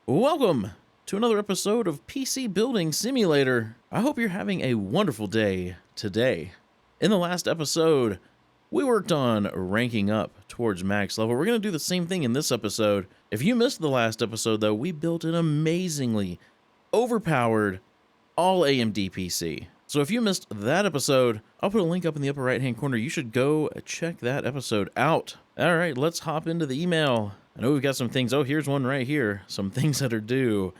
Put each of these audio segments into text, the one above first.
Welcome to another episode of PC Building Simulator. I hope you're having a wonderful day today. In the last episode, we worked on ranking up towards max level. We're going to do the same thing in this episode. If you missed the last episode, though, we built an amazingly overpowered all AMD PC. So if you missed that episode, I'll put a link up in the upper right-hand corner. You should go check that episode out. All right, let's hop into the email. I know we've got some things. Oh, here's one right here. Some things that are due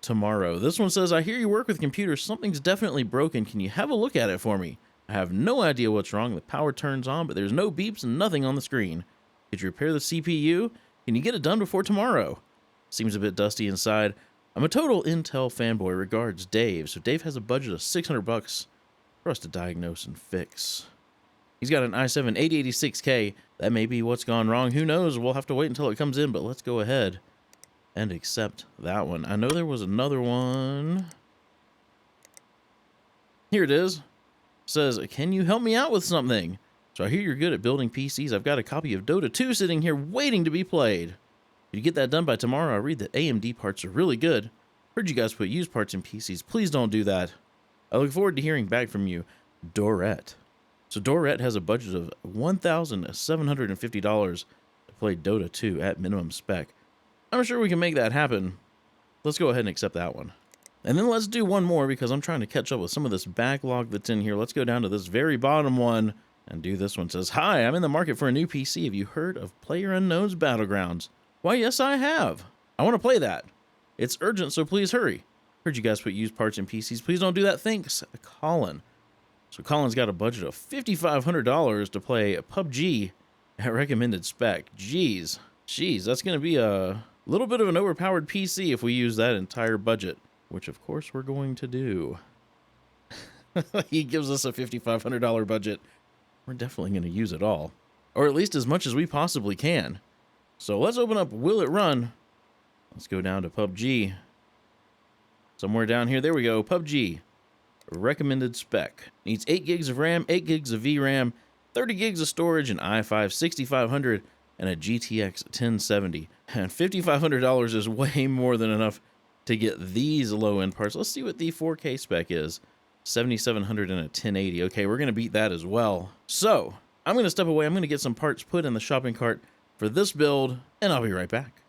tomorrow. This one says, I hear you work with computers. Something's definitely broken. Can you have a look at it for me? I have no idea what's wrong. The power turns on, but there's no beeps and nothing on the screen. Could you repair the CPU? Can you get it done before tomorrow? Seems a bit dusty inside. I'm a total Intel fanboy. Regards, Dave. So Dave has a budget of $600 for us to diagnose and fix. He's got an i7 8086K. That may be what's gone wrong. Who knows? We'll have to wait until it comes in, but let's go ahead and accept that one. I know there was another one. Here it is. It says, can you help me out with something? So I hear you're good at building PCs. I've got a copy of DOTA 2 sitting here waiting to be played. If you get that done by tomorrow, I read that AMD parts are really good. Heard you guys put used parts in PCs. Please don't do that. I look forward to hearing back from you, Dorette. So Dorette has a budget of $1,750 to play Dota 2 at minimum spec. I'm sure we can make that happen. Let's go ahead and accept that one. And then let's do one more because I'm trying to catch up with some of this backlog that's in here. Let's go down to this very bottom one and do this one. It says, hi, I'm in the market for a new PC. Have you heard of Playerunknown's Battlegrounds? Why, yes, I have. I want to play that. It's urgent, so please hurry. Heard you guys put used parts in PCs. Please don't do that. Thanks, Colin. So Colin's got a budget of $5,500 to play PUBG at recommended spec. Jeez, that's going to be a little bit of an overpowered PC if we use that entire budget, which of course we're going to do. He gives us a $5,500 budget. We're definitely going to use it all, or at least as much as we possibly can. So let's open up Will It Run. Let's go down to PUBG. Somewhere down here, there we go, PUBG. Recommended spec. Needs 8 gigs of RAM, 8 gigs of VRAM, 30 gigs of storage, an i5 6500, and a GTX 1070. And $5,500 is way more than enough to get these low-end parts. Let's see what the 4K spec is. 7700 and a 1080. Okay, we're going to beat that as well. So, I'm going to step away. I'm going to get some parts put in the shopping cart for this build, and I'll be right back.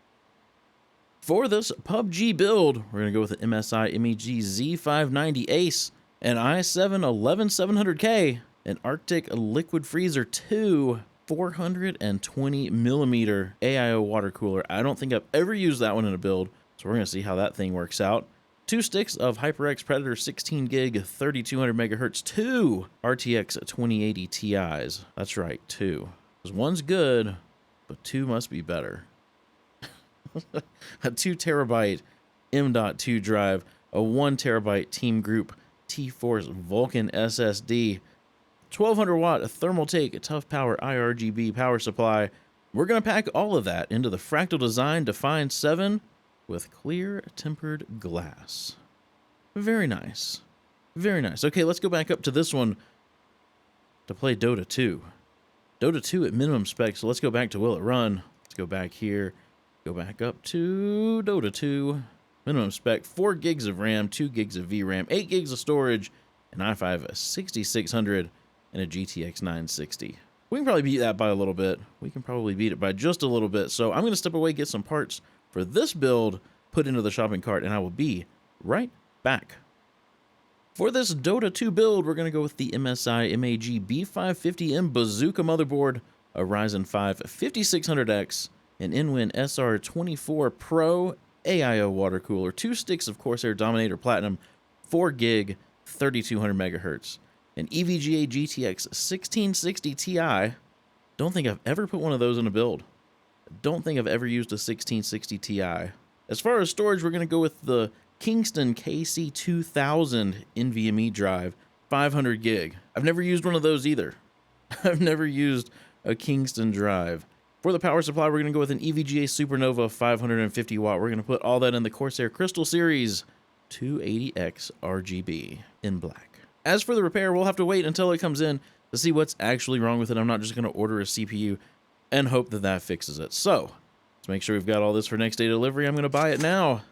For this PUBG build, we're going to go with the MSI MEG Z590 Ace, an i7 11700K, an Arctic Liquid Freezer 2 420 millimeter AIO water cooler. I don't think I've ever used that one in a build, so we're going to see how that thing works out. 2 sticks of HyperX Predator 16 gig 3200 megahertz, 2 RTX 2080 Ti's. That's right, 2. Because one's good, but 2 must be better. A 2 terabyte M.2 drive, a 1 terabyte Team Group T-Force Vulcan SSD, 1200 watt Thermaltake Tough Power IRGB power supply. We're going to pack all of that into the Fractal Design Define 7 with clear tempered glass. Very nice. Very nice. Okay, let's go back up to this one to play Dota 2. Dota 2 at minimum spec, so let's go back to Will It Run. Let's go back here. Go back up to Dota 2. Minimum spec, 4 gigs of RAM, 2 gigs of VRAM, 8 gigs of storage, an i5 6600, and a GTX 960. We can probably beat that by a little bit. We can probably beat it by just a little bit. So I'm going to step away, get some parts for this build, put into the shopping cart, and I will be right back. For this Dota 2 build, we're going to go with the MSI MEG B550M Bazooka motherboard, a Ryzen 5 5600X, an InWin SR24 Pro AIO water cooler, 2 sticks of Corsair Dominator Platinum, 4 gig, 3200 megahertz, an EVGA GTX 1660 Ti. Don't think I've ever put one of those in a build. Don't think I've ever used a 1660 Ti. As far as storage, we're going to go with the Kingston KC2000 NVMe drive, 500 gig. I've never used one of those either. I've never used a Kingston drive. For the power supply, we're going to go with an EVGA Supernova 550 watt. We're going to put all that in the Corsair Crystal Series 280X RGB in black. As for the repair, we'll have to wait until it comes in to see what's actually wrong with it. I'm not just going to order a CPU and hope that that fixes it. So, Let's make sure we've got all this for next day delivery. I'm going to buy it now.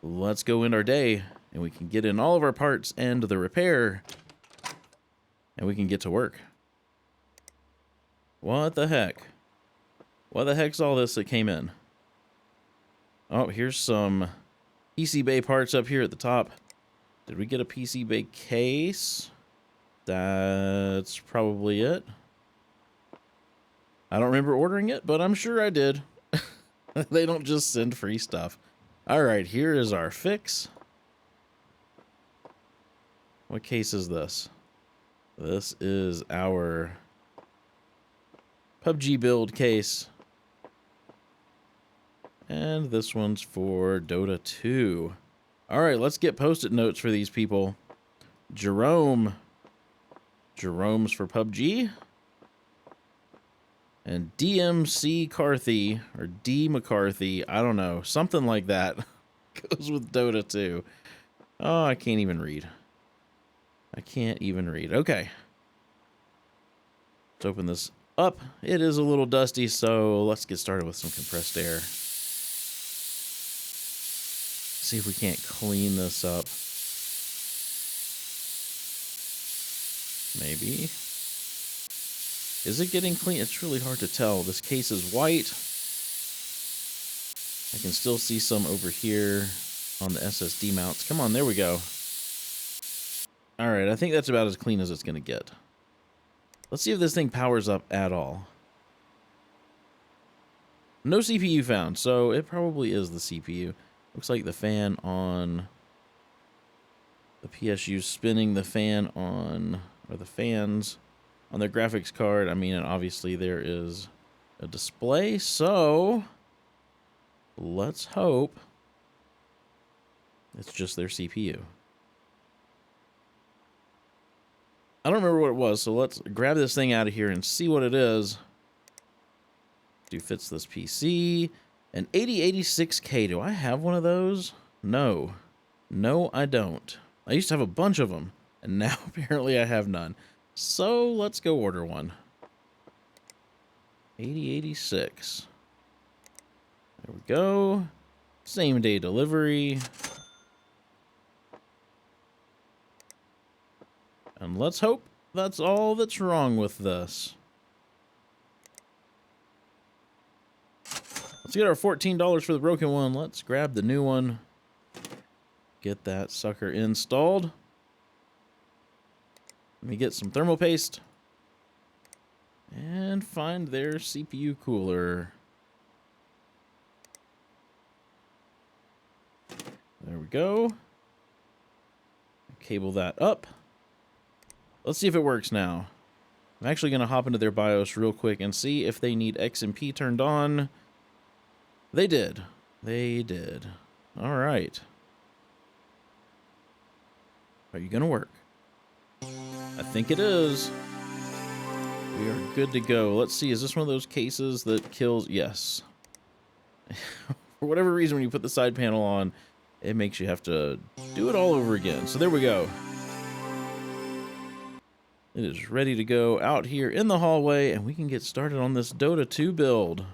Let's go end our day, and we can get in all of our parts and the repair, and we can get to work. What the heck? What the heck's all this that came in? Oh, here's some PC Bay parts up here at the top. Did we get a PC Bay case? That's probably it. I don't remember ordering it, but I'm sure I did. They don't just send free stuff. All right, here is our fix. What case is this? This is our PUBG build case. And this one's for Dota 2. All right, let's get post-it notes for these people. Jerome. Jerome's for PUBG. And DMC Carthy, or D McCarthy, I don't know, something like that, goes with Dota 2. Oh, I can't even read. I can't even read. Okay. Let's open this up. It is a little dusty, so let's get started with some compressed air. See if we can't clean this up. Maybe. Is it getting clean? It's really hard to tell. This case is white. I can still see some over here on the SSD mounts. Come on, there we go. All right, I think that's about as clean as it's going to get. Let's see if this thing powers up at all. No CPU found, so it probably is the CPU. Looks like the fan on the PSU spinning the fan on, or the fans on their graphics card. I mean, and obviously there is a display, so let's hope it's just their CPU. I don't remember what it was, so let's grab this thing out of here and see what it is. Do fits this PC. An 8086K. Do I have one of those? No. No, I don't. I used to have a bunch of them, and now apparently I have none. So let's go order one. 8086. There we go. Same day delivery. And let's hope that's all that's wrong with this. Let's get our $14 for the broken one. Let's grab the new one. Get that sucker installed. Let me get some thermal paste. And find their CPU cooler. There we go. Cable that up. Let's see if it works now. I'm actually going to hop into their BIOS real quick and see if they need XMP turned on. They did. They did. All right. Are you going to work? I think it is. We are good to go. Let's see. Is this one of those cases that kills? Yes. For whatever reason, when you put the side panel on, it makes you have to do it all over again. So there we go. It is ready to go out here in the hallway, and we can get started on this Dota 2 build.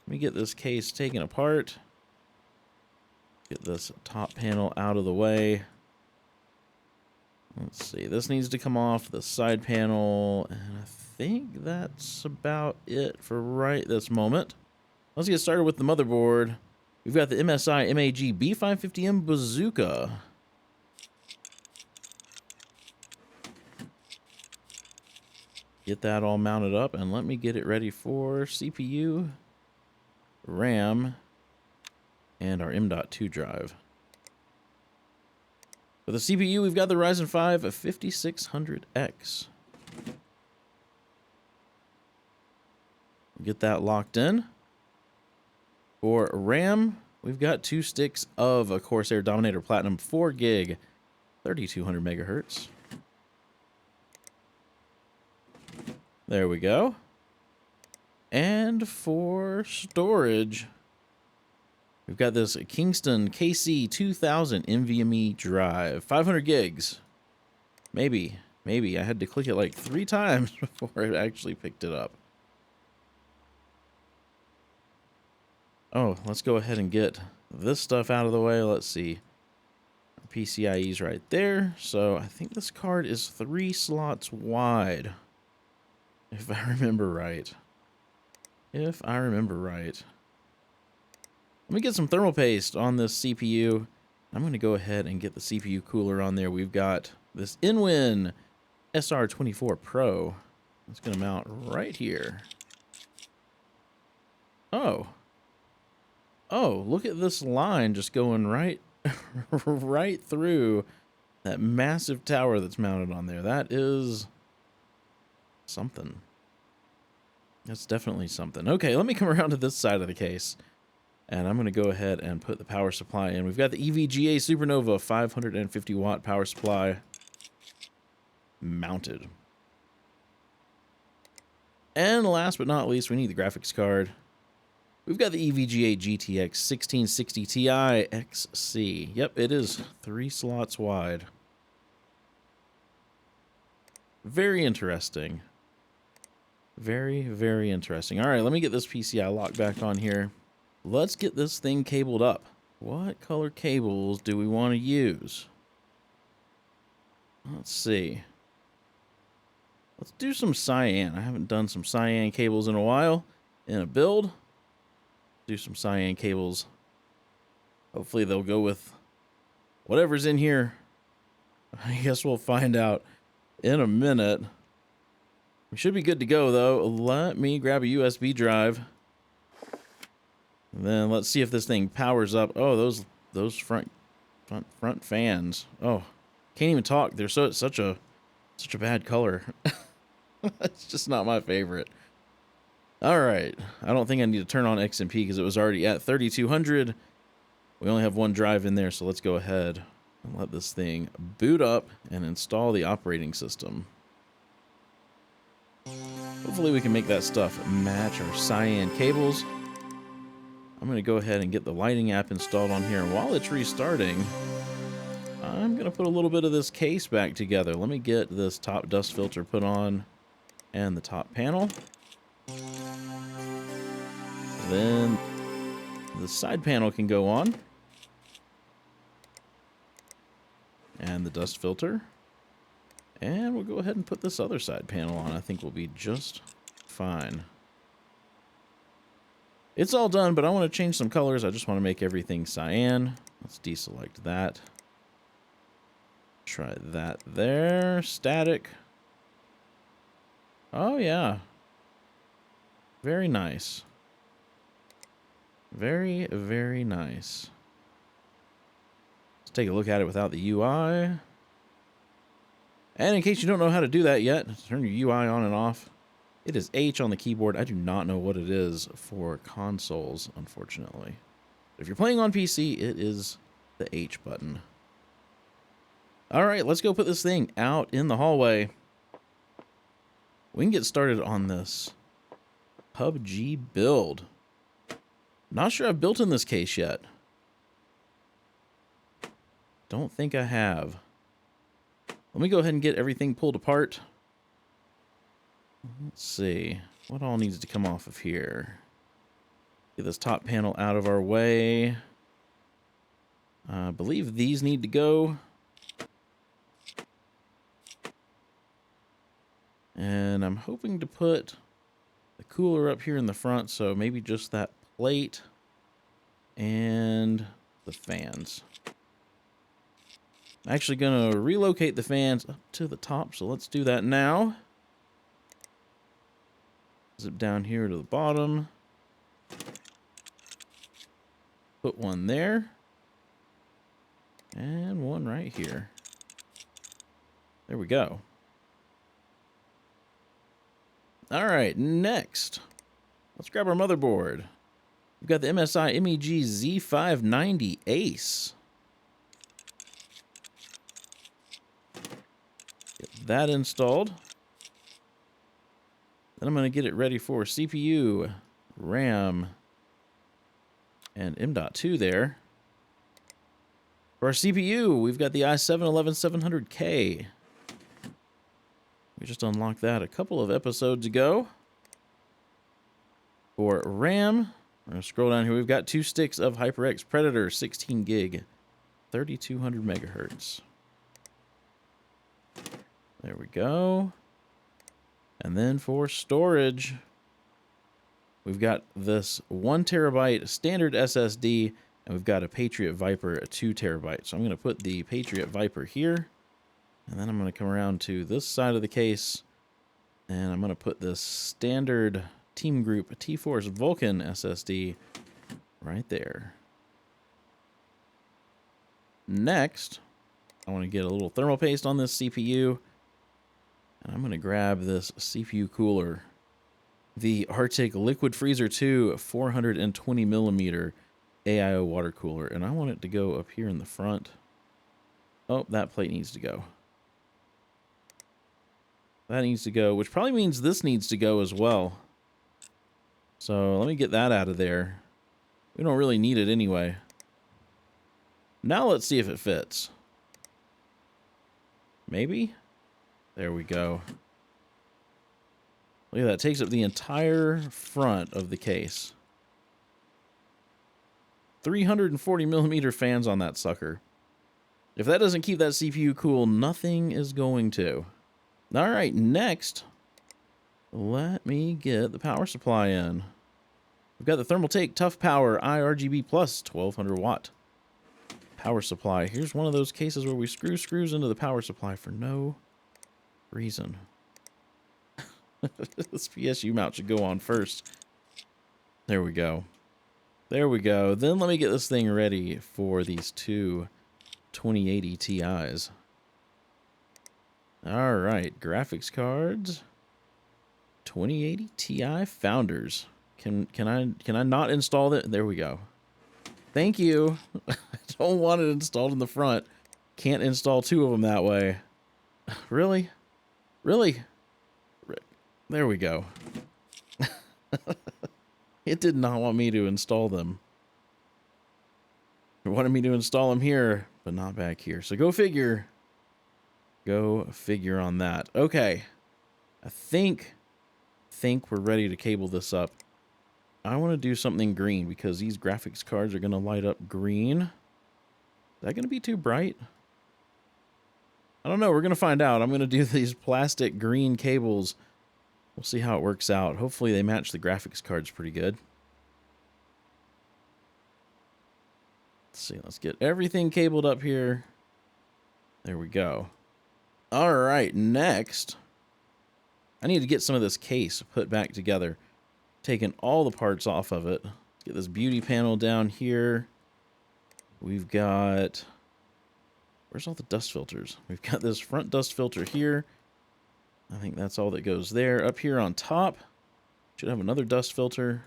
Let me get this case taken apart. Get this top panel out of the way. Let's see. This needs to come off the side panel, and I think that's about it for right this moment. Let's get started with the motherboard. We've got the MSI MAG B550M Bazooka. Get that all mounted up, and let me get it ready for CPU, RAM, and our M.2 drive. For the CPU, we've got the Ryzen 5 5600X. Get that locked in. For RAM, we've got 2 sticks of a Corsair Dominator Platinum 4 gig, 3200 megahertz. There we go. And for storage, we've got this Kingston KC2000 NVMe drive, 500 gigs. Maybe. I had to click it like 3 times before it actually picked it up. Oh, let's go ahead and get this stuff out of the way. Let's see. PCIe's right there. So I think this card is 3 slots wide. If I remember right. If I remember right. Let me get some thermal paste on this CPU. I'm going to go ahead and get the CPU cooler on there. We've got this InWin SR24 Pro. It's going to mount right here. Oh. Oh, look at this line just going right, right through that massive tower that's mounted on there. That is something. That's definitely something. Okay, let me come around to this side of the case. And I'm going to go ahead and put the power supply in. We've got the EVGA Supernova 550 watt power supply mounted. And last but not least, we need the graphics card. We've got the EVGA GTX 1660 Ti XC. Yep, it is 3 slots wide. Very interesting. Very, very interesting. All right, let me get this PCI locked back on here. Let's get this thing cabled up. What color cables do we want to use? Let's see. Let's do some cyan. I haven't done some cyan cables in a while in a build. Do some cyan cables. Hopefully they'll go with whatever's in here. I guess we'll find out in a minute. We should be good to go though. Let me grab a USB drive. And then let's see if this thing powers up. Oh, those front fans. Oh, can't even talk. They're such a bad color. It's just not my favorite. All right, I don't think I need to turn on XMP because it was already at 3200. We only have one drive in there, so let's go ahead and let this thing boot up and install the operating system. Hopefully we can make that stuff match our cyan cables. I'm going to go ahead and get the lighting app installed on here. And while it's restarting, I'm going to put a little bit of this case back together. Let me get this top dust filter put on and the top panel. Then the side panel can go on. And the dust filter. And we'll go ahead and put this other side panel on. I think we'll be just fine. It's all done, but I want to change some colors. I just want to make everything cyan. Let's deselect that. Try that there. Static. Oh, yeah. Very nice. Very, very nice. Let's take a look at it without the UI. And in case you don't know how to do that yet, turn your UI on and off. It is H on the keyboard. I do not know what it is for consoles, unfortunately. If you're playing on PC, it is the H button. All right, let's go put this thing out in the hallway. We can get started on this PUBG build. Not sure I've built in this case yet. Don't think I have. Let me go ahead and get everything pulled apart. Let's see. What all needs to come off of here? Get this top panel out of our way. I believe these need to go. And I'm hoping to put the cooler up here in the front, so maybe just that plate and the fans. I'm actually going to relocate the fans up to the top, so let's do that now. Zip down here to the bottom. Put one there. And one right here. There we go. All right, next, let's grab our motherboard. We've got the MSI MEG Z590 Ace. Get that installed. Then I'm going to get it ready for CPU, RAM, and M.2 there. For our CPU, we've got the i7-11700K. We just unlocked that a couple of episodes ago. For RAM, We're going to scroll down here. We've got 2 sticks of HyperX Predator, 16 gig, 3200 megahertz. There we go. And then for storage, we've got this 1 terabyte standard SSD, and we've got a Patriot Viper, a 2 terabyte. So I'm going to put the Patriot Viper here, and then I'm going to come around to this side of the case, and I'm going to put this standard Team Group T-Force Vulcan SSD right there. Next, I want to get a little thermal paste on this CPU, and I'm going to grab this CPU cooler, the Arctic Liquid Freezer 2 420 millimeter AIO water cooler, and I want it to go up here in the front. Oh, that plate needs to go. That needs to go, which probably means this needs to go as well. So let me get that out of there. We don't really need it anyway. Now let's see if it fits. Maybe? There we go. Look at that. It takes up the entire front of the case. 340 millimeter fans on that sucker. If that doesn't keep that CPU cool, nothing is going to. All right, next, let me get the power supply in. We've got the Thermaltake Tough Power iRGB Plus 1200 watt power supply. Here's one of those cases where we screw screws into the power supply for no reason. This PSU mount should go on first. There we go. There we go. Then let me get this thing ready for these 2 2080 Ti's. All right, graphics cards. 2080 Ti Founders. Can I not install it? There we go. Thank you. I don't want it installed in the front. Can't install 2 of them that way. Really? Really? There we go. It did not want me to install them. It wanted me to install them here, but not back here. So go figure. Go figure on that. Okay. I think we're ready to cable this up. I want to do something green because these graphics cards are going to light up green. Is that going to be too bright? I don't know. We're going to find out. I'm going to do these plastic green cables. We'll see how it works out. Hopefully they match the graphics cards pretty good. Let's see. Let's get everything cabled up here. There we go. All right. Next, I need to get some of this case put back together. Taking all the parts off of it. Get this beauty panel down here. We've got... Where's all the dust filters? We've got this front dust filter here. I think that's all that goes there. Up here on top, should have another dust filter.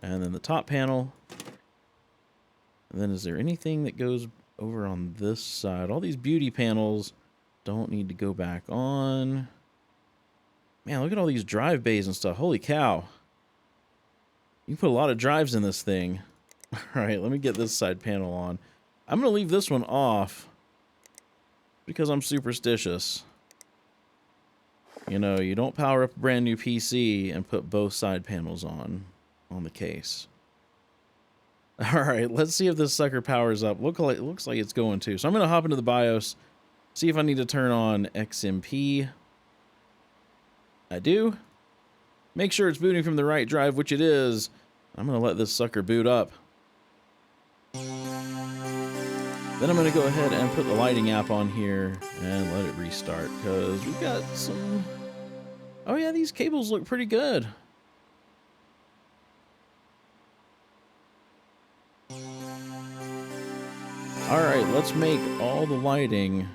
And then the top panel. And then is there anything that goes over on this side? All these beauty panels don't need to go back on. Man, look at all these drive bays and stuff. Holy cow. You put a lot of drives in this thing. All right, let me get this side panel on. I'm going to leave this one off because I'm superstitious. You know, you don't power up a brand new PC and put both side panels on the case. All right, let's see if this sucker powers up. It looks like it's going to. So I'm going to hop into the BIOS, see if I need to turn on XMP. I do. Make sure it's booting from the right drive, which it is. I'm going to let this sucker boot up. Then I'm going to go ahead and put the lighting app on here and let it restart because we've got some... Oh yeah, these cables look pretty good. All right, let's make all the lighting...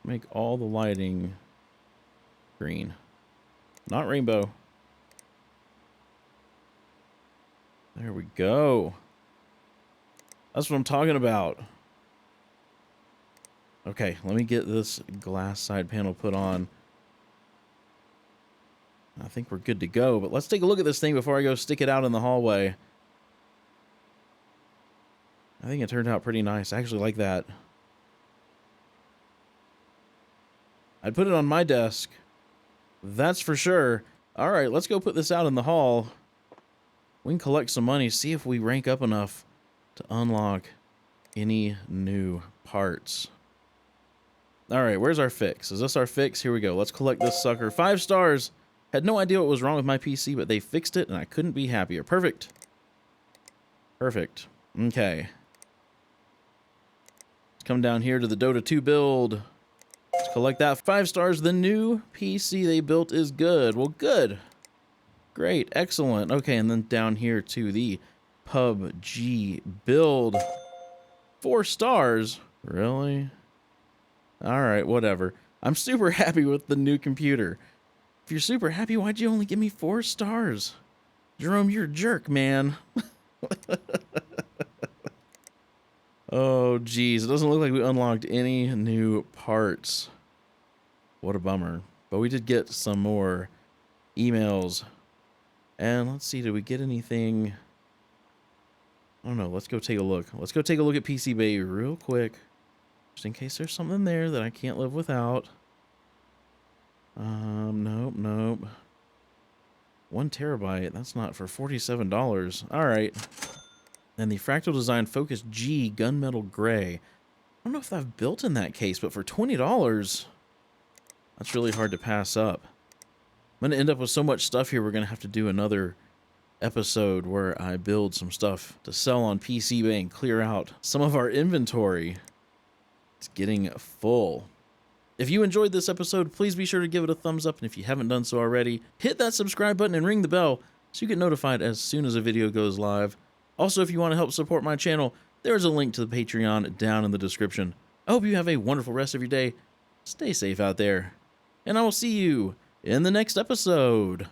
Make all the lighting green. Not rainbow. There we go. That's what I'm talking about. Okay, let me get this glass side panel put on. I think we're good to go, but let's take a look at this thing before I go stick it out in the hallway. I think it turned out pretty nice. I actually like that. I'd put it on my desk. That's for sure. All right, let's go put this out in the hall. We can collect some money, see if we rank up enough to unlock any new parts. All right, where's our fix? Is this our fix? Here we go. Let's collect this sucker. 5 stars. Had no idea what was wrong with my PC, but they fixed it, and I couldn't be happier. Perfect. Perfect. Okay. Let's come down here to the Dota 2 build. Let's collect that. 5 stars. The new PC they built is good. Well, good. Great. Excellent. Okay, and then down here to the PUBG build. 4 stars. Really? All right, whatever. I'm super happy with the new computer. If you're super happy, why'd you only give me 4 stars? Jerome, you're a jerk, man. Oh, geez. It doesn't look like we unlocked any new parts. What a bummer. But we did get some more emails. And let's see, did we get anything? I don't know. Let's go take a look. Let's go take a look at PC Bay real quick. Just in case there's something there that I can't live without. Nope. 1 terabyte. That's not for $47. All right. And the Fractal Design Focus G Gunmetal Gray. I don't know if I've built in that case, but for $20, that's really hard to pass up. I'm going to end up with so much stuff here, we're going to have to do another episode where I build some stuff to sell on PC Bay and clear out some of our inventory. It's getting full. If you enjoyed this episode, please be sure to give it a thumbs up, and if you haven't done so already, hit that subscribe button and ring the bell so you get notified as soon as a video goes live. Also, if you want to help support my channel, there is a link to the Patreon down in the description. I hope you have a wonderful rest of your day. Stay safe out there, and I will see you in the next episode.